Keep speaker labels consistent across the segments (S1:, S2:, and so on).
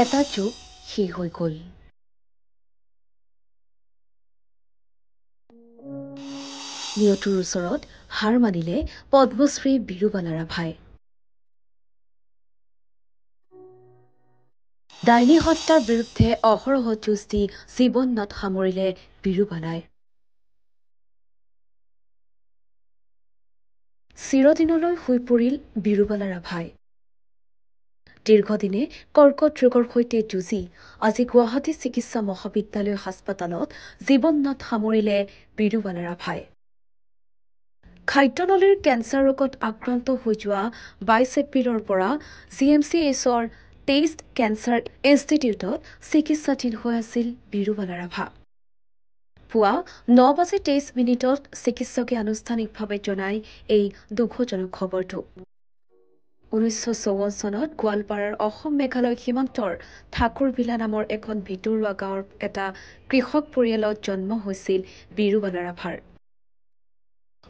S1: এটা যুগ শেষ হৈ গ'ল। নিয়তিৰ ওচৰত হাৰ মানিলে পদ্মশ্ৰী বিৰুবালা ৰাভাই। ডাইনী হত্যাৰ বিৰুদ্ধে অহৰহ যুঁজ দি জীৱন নাট সামৰিলে বিৰুবালাই। চিৰদিনলৈ শুই পৰিল বিৰুবালা ৰাভাই। দীৰ্ঘদিনে কৰ্কট ৰোগৰ সৈতে যুঁজি আজি গুৱাহাটী চিকিৎসা মহাবিদ্যালয় হাস্পতালত জীৱন নাট সামৰিলে বিৰুবালা ৰাভাই। খাদ্যনলীৰ কেঞ্চাৰ ৰোগত আক্ৰান্ত হৈ যোৱা 22 এপ্ৰিলৰ পৰা GMCHৰ টেষ্ট কেঞ্চাৰ ইনষ্টিটিউটত চিকিৎসাধীন হৈ আছিল বিৰুবালা ৰাভা। পুৱা 9:23 চিকিৎসকে আনুষ্ঠানিকভাৱে জনায় এই দুখজনক খবৰটো। 1954 চনত গোৱালপাৰাৰ অসম মেঘালয় সীমান্তৰ ঠাকুৰবিলা নামৰ এখন ভিতৰুৱা গাঁৱৰ এটা কৃষক পৰিয়ালত জন্ম হৈছিল বিৰুবালা ৰাভাৰ।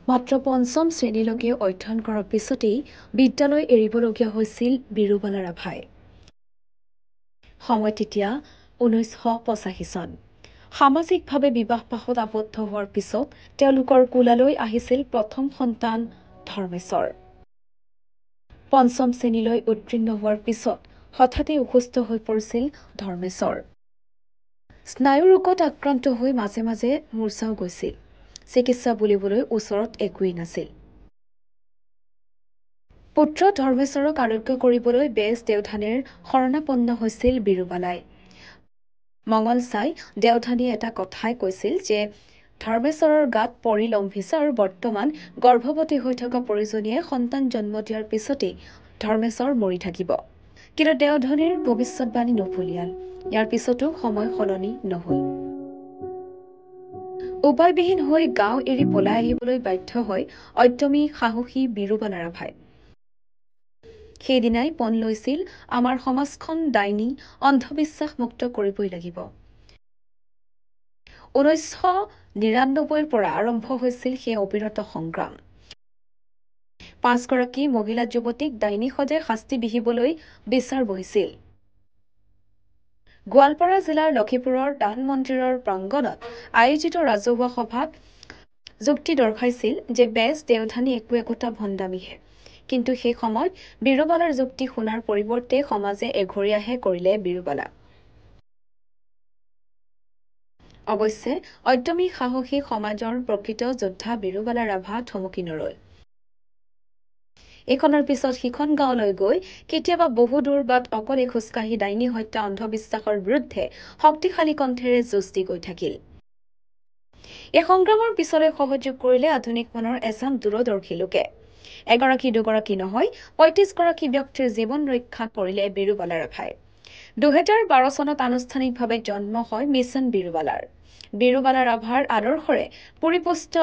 S1: মাত্ৰ 5ম শ্ৰেণীলৈকে অধ্যয়ন কৰাৰ পিছতেই বিদ্যালয় এৰিবলগীয়া হৈছিল বিৰুবালা ৰাভাই। সময় তেতিয়া 1985 চন। সামাজিকভাৱে বিবাহপাশত আবদ্ধ হোৱাৰ পিছত তেওঁলোকৰ কোলালৈ আহিছিল প্ৰথম সন্তান ধৰ্মেশ্বৰ। 5ম শ্ৰেণীলৈ উত্তীৰ্ণ হোৱাৰ পিছত হঠাতে অসুস্থ হৈ পৰিছিল ধৰ্মেশ্বৰ। স্নায়ু ৰোগত আক্ৰান্ত হৈ মাজে মাজে মূৰ্ছাও গৈছিল। চিকিৎসা বুলিবলৈ ওচৰত একোৱেই নাছিল। পুত্ৰ ধৰ্মেশ্বৰক আৰোগ্য কৰিবলৈ বেজ দেওধানীৰ শৰণাপন্ন হৈছিল বিৰুবালাই। মঙল চাই দেওধানীয়ে এটা কথাই কৈছিল যে ধৰ্মেশ্বৰৰ গাত পৰি লম্ভিছে আৰু বৰ্তমান গৰ্ভৱতী হৈ থকা পৰিজনীয়ে সন্তান জন্ম দিয়াৰ পিছতেই ধৰ্মেশ্বৰ মৰি থাকিব। কিন্তু দেওধানীৰ ভৱিষ্যৎবাণী নুফুলিয়াল। ইয়াৰ পিছতো সময় সলনি নহল। উপায়বিহীন হৈ গাঁও এৰি পলাই আহিবলৈ বাধ্য হয় অদ্যমী সাহসী বিৰুবালা ৰাভাই। সেইদিনাই পণ লৈছিল আমাৰ সমাজখন ডাইনী অন্ধবিশ্বাস মুক্ত কৰিবই লাগিব। 1999ৰ পৰা আৰম্ভ হৈছিল সেই অবিৰত সংগ্ৰাম। 5 গৰাকী মহিলা যুৱতীক ডাইনী সজাই শাস্তি বিহিবলৈ বিচাৰ বহিছিল। গোৱালপাৰা জিলাৰ লক্ষীপুৰৰ দান মন্দিৰৰ প্ৰাংগণত আয়োজিত ৰাজহুৱা সভাত যুক্তি দৰ্শাইছিল যে বেজ দেওধানী একোটা ভণ্ডামীহে। কিন্তু সেই সময়ত বিৰুবালাৰ যুক্তি শুনাৰ পৰিৱৰ্তে সমাজে এঘৰীয়াহে কৰিলে বিৰুবালা। অৱশ্যে অদ্যমী সাহসী সমাজৰ প্ৰকৃত যোদ্ধা বিৰুবালা ৰাভা থমকি নৰল। এইখনৰ পিছত সিখন গাঁৱলৈ গৈ কেতিয়াবা বহু দূৰ বাট অকলে খোজকাঢ়ি ডাইনী হত্যা অন্ধবিশ্বাসৰ বিৰুদ্ধে শক্তিশালী কণ্ঠেৰে যুঁজ দি গৈ থাকিল। এই সংগ্ৰামৰ পিছলৈ সহযোগ কৰিলে আধুনিক মনৰ এচাম দূৰদৰ্শী লোকে। এগৰাকী দুগৰাকী নহয় 35 গৰাকী ব্যক্তিৰ জীৱন ৰক্ষা কৰিলে বিৰুবালা ৰাভাই। 2012 চনত আনুষ্ঠানিকভাৱে জন্ম হয় মিছন বিৰুবালাৰ। বিৰুবালা ৰাভাৰ আদৰ্শৰে পৰিপুষ্ট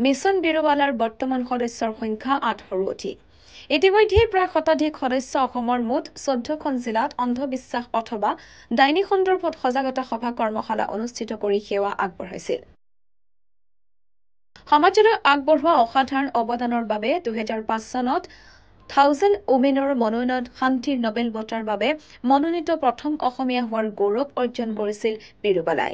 S1: মিছন বিৰুবালাৰ বৰ্তমান সদস্যৰ সংখ্যা 800ৰো অধিক। ইতিমধ্যে প্ৰায় শতাধিক সদস্য অসমৰ মুঠ 14খন জিলাত অন্ধবিশ্বাস অথবা ডাইনী সন্দৰ্ভত সজাগতা সভা কৰ্মশালা অনুষ্ঠিত কৰি সেৱা আগবঢ়াইছিল। সমাজলৈ আগবঢ়োৱা অসাধাৰণ অৱদানৰ বাবে 2005 চনত 1000 ওমেনৰ মনোনয়নত শান্তিৰ নোবেল বঁটাৰ বাবে মনোনীত প্ৰথম অসমীয়া হোৱাৰ গৌৰৱ অৰ্জন কৰিছিল বিৰুবালাই।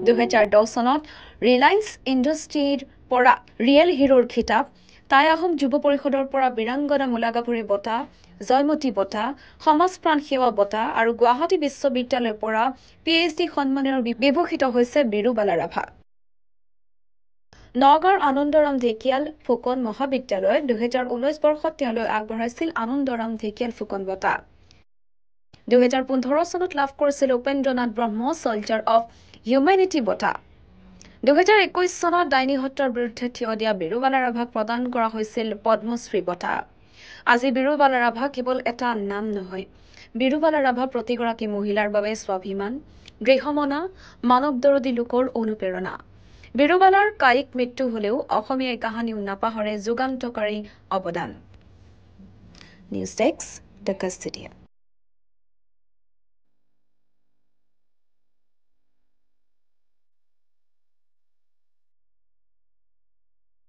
S1: 2010 চনত ৰিলায়েন্স ইণ্ডাষ্ট্ৰীৰ পৰা ৰিয়েল হিৰোৰ খিতাপ, টাই আহোম যুৱ পৰিষদৰ পৰা বীৰাংগনা মূলাগাভৰি বঁটা, জয়মতী বঁটা, সমাজ প্ৰাণ সেৱা বঁটা আৰু গুৱাহাটী বিশ্ববিদ্যালয়ৰ পৰা PhD সন্মানেৰে বিভূষিত হৈছে বিৰুবালা ৰাভা। নগাঁৱৰ আনন্দৰাম ঢেকিয়াল ফুকন মহাবিদ্যালয়ত 2019 বৰ্ষত তেওঁলৈ আগবঢ়াইছিল আনন্দৰাম ঢেকিয়াল ফুকন বঁটা। 2015 চনত লাভ কৰিছিল উপেন্দ্ৰনাথ ব্ৰহ্ম ছলজাৰ অৱ হিউমেনিটি বঁটা। 2021 চনত ডাইনী হত্যাৰ বিৰুদ্ধে থিয় দিয়া বিৰুবালা ৰাভাক প্ৰদান কৰা হৈছিল পদ্মশ্ৰী বঁটা। আজি বিৰুবালা ৰাভা কেৱল এটা নাম নহয়, বিৰুবালা ৰাভা প্ৰতিগৰাকী মহিলাৰ বাবে স্বাভিমান, দৃঢ়মনা, মানৱদৰদী লোকৰ অনুপ্ৰেৰণা। বিৰুবালাৰ কায়িক মৃত্যু হলেও অসমীয়া কাহিনীও নাপাহৰে যুগান্তকাৰী অৱদান। News desk, Dhaka studio'.